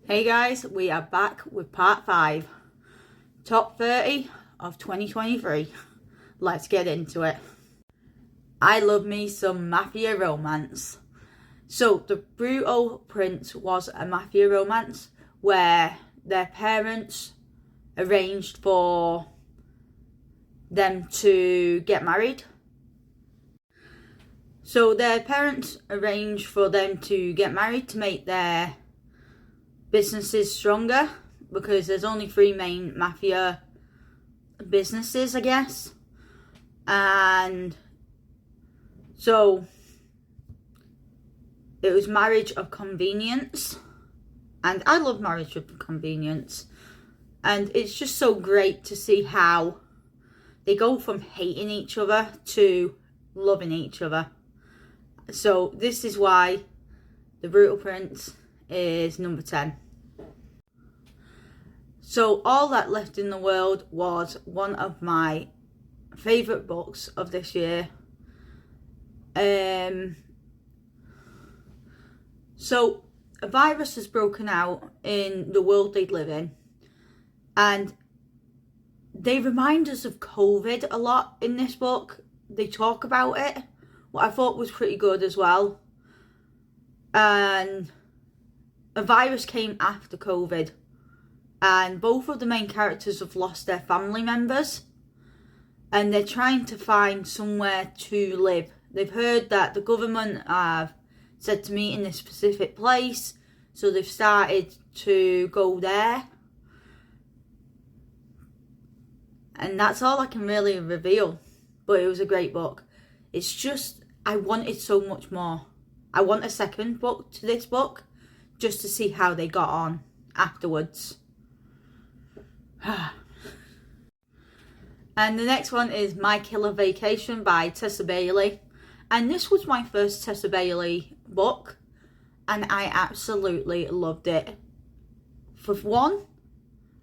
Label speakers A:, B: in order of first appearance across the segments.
A: Hey guys, we are back with part 5, top 30 of 2023. Let's get into it. I love me some mafia romance. So The Brutal Prince was a mafia romance where their parents arranged for them to get married. So their parents arranged for them to get married to make their businesses stronger, because there's only 3 main mafia businesses, I guess. And so it was marriage of convenience, and I love marriage of convenience, and it's just so great to see how they go from hating each other to loving each other. So this is why The Brutal Prince is number 10. So All That Left in the World was one of my favourite books of this year. So a virus has broken out in the world they live in, and they remind us of COVID a lot in this book. They talk about it, what I thought was pretty good as well. And a virus came after COVID, and both of the main characters have lost their family members, and they're trying to find somewhere to live. They've heard that the government have said to meet in this specific place, so they've started to go there. And that's all I can really reveal, but it was a great book. It's just, I wanted so much more. I want a second book to this book, just to see how they got on afterwards. And the next one is My Killer Vacation by Tessa Bailey. And this was my first Tessa Bailey book, and I absolutely loved it. For one,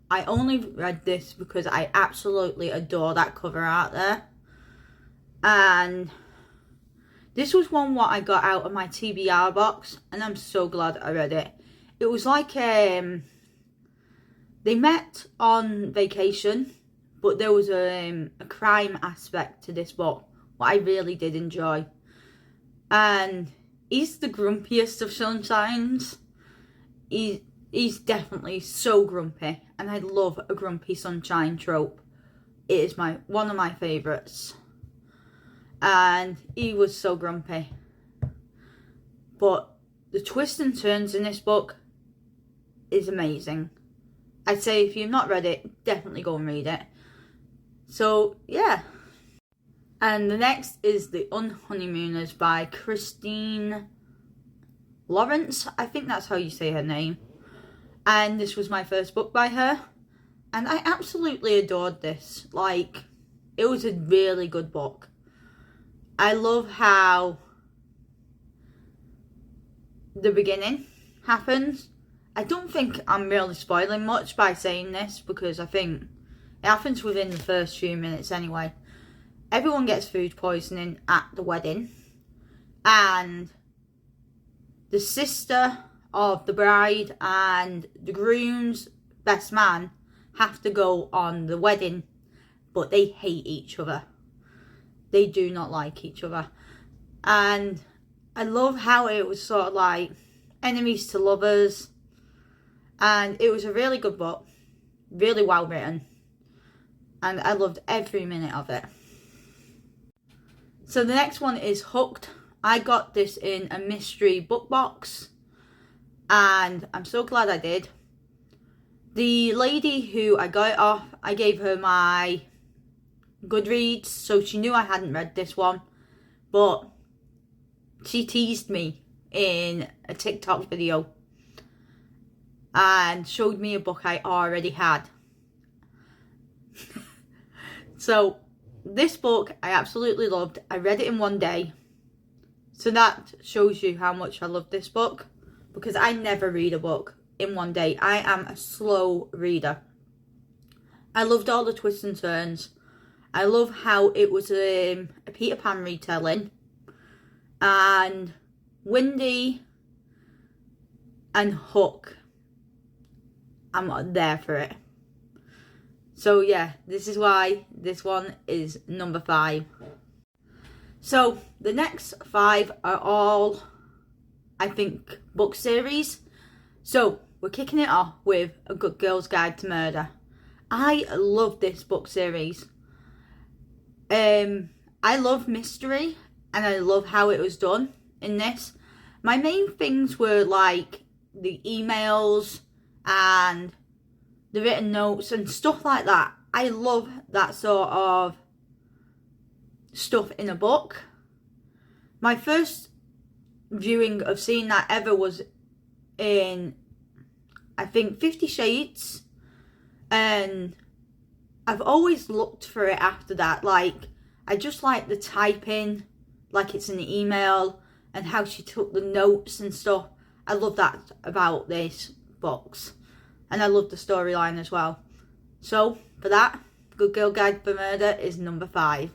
A: I only read this because I absolutely adore that cover art there. And this was one what I got out of my TBR box, and I'm so glad I read it. It was like they met on vacation, but there was a crime aspect to this book, what I really did enjoy. And he's the grumpiest of sunshines. He's definitely so grumpy, and I love a grumpy sunshine trope. It is one of my favourites. And he was so grumpy. But the twists and turns in this book is amazing. I'd say if you've not read it, definitely go and read it. So, yeah. And the next is The Unhoneymooners by Christine Lawrence. I think that's how you say her name. And this was my first book by her. And I absolutely adored this. Like, it was a really good book. I love how the beginning happens. I don't think I'm really spoiling much by saying this, because I think it happens within the first few minutes anyway. Everyone gets food poisoning at the wedding, and the sister of the bride and the groom's best man have to go on the wedding, but they hate each other. They do not like each other. And I love how it was sort of like enemies to lovers. And it was a really good book. Really well written. And I loved every minute of it. So the next one is Hooked. I got this in a mystery book box, and I'm so glad I did. The lady who I got it off, I gave her my Goodreads, so she knew I hadn't read this one, but she teased me in a TikTok video and showed me a book I already had. So this book I absolutely loved. I read it in one day, so that shows you how much I love this book, because I never read a book in one day. I am a slow reader. I loved all the twists and turns. I love how it was a Peter Pan retelling, and Wendy and Hook I'm there for it. So yeah, this is why this one is number 5. So the next 5 are all, I think, book series. So we're kicking it off with A Good Girl's Guide to Murder. I love this book series. I love mystery and I love how it was done in this. My main things were like the emails and the written notes and stuff like that. I love that sort of stuff in a book. My first viewing of seeing that ever was in, I think, 50 Shades. And I've always looked for it after that. Like, I just like the typing, like it's an email, and how she took the notes and stuff. I love that about these books. And I love the storyline as well. So, for that, Good Girl Guide for Murder is number 5.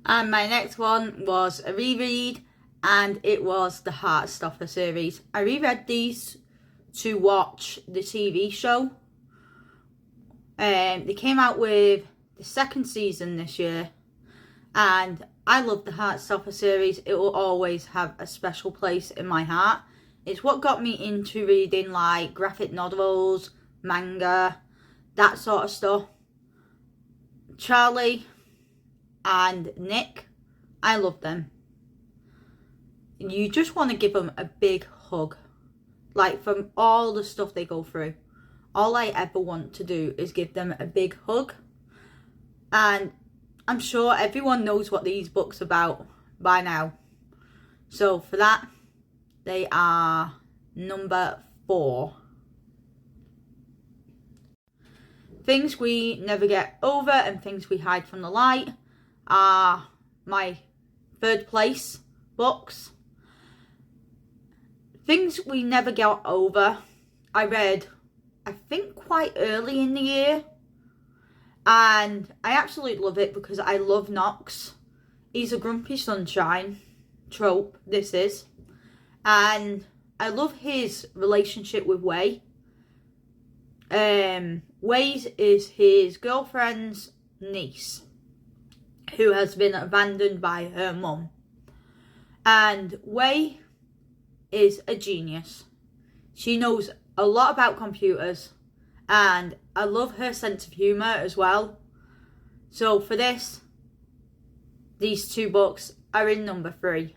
A: And my next one was a reread, and it was the Heartster Series. I reread these to watch the TV show. They came out with the 2nd season this year, and I love the Heartster Series. It will always have a special place in my heart. It's what got me into reading like graphic novels, manga, that sort of stuff. Charlie and Nick, I love them. You just want to give them a big hug. Like, from all the stuff they go through, all I ever want to do is give them a big hug. And I'm sure everyone knows what these books are about by now. So for that, they are number 4. Things We Never Get Over and Things We Hide from the Light are my 3rd place books. Things We Never Get Over, I read, I think, quite early in the year. And I absolutely love it because I love Knox. He's a grumpy sunshine trope, this is. And I love his relationship with Way. Way is his girlfriend's niece, who has been abandoned by her mum. And Way is a genius. She knows a lot about computers, and I love her sense of humour as well. So for this, these 2 books are in number 3.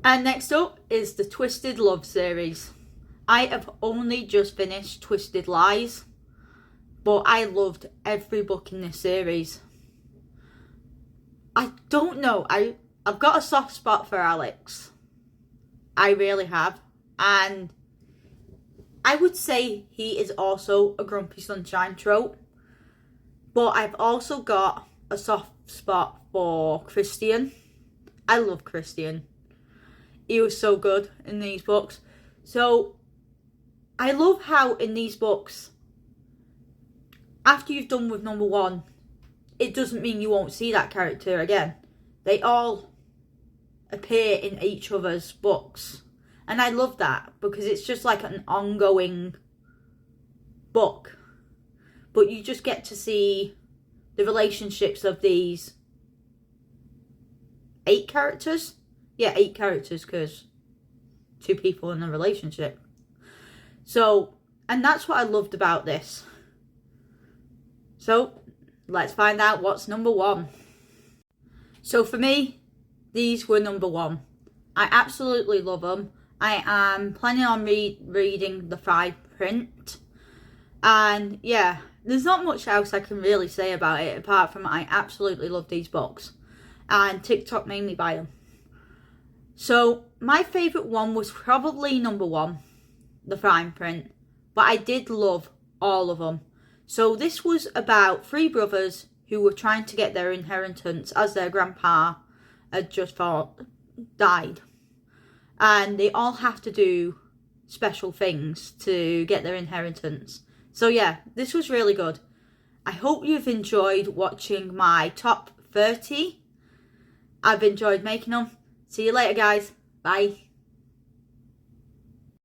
A: And next up is the Twisted Love series. I have only just finished Twisted Lies, but I loved every book in this series. I don't know, I've got a soft spot for Alex. I really have. And I would say he is also a grumpy sunshine trope. But I've also got a soft spot for Christian. I love Christian. He was so good in these books. So I love how in these books, after you've done with number 1, it doesn't mean you won't see that character again. They all appear in each other's books. And I love that because it's just like an ongoing book. But you just get to see the relationships of these 8 characters. Yeah, 8 characters because 2 people in a relationship. So, and that's what I loved about this. So, let's find out what's number 1. So for me, these were number 1. I absolutely love them. I am planning on reading the 5 print. And yeah, there's not much else I can really say about it apart from I absolutely love these books. And TikTok made me buy them. So my favourite one was probably number 1, the fine print. But I did love all of them. So this was about 3 brothers who were trying to get their inheritance as their grandpa had just died. And they all have to do special things to get their inheritance. So yeah, this was really good. I hope you've enjoyed watching my top 30. I've enjoyed making them. See you later, guys. Bye.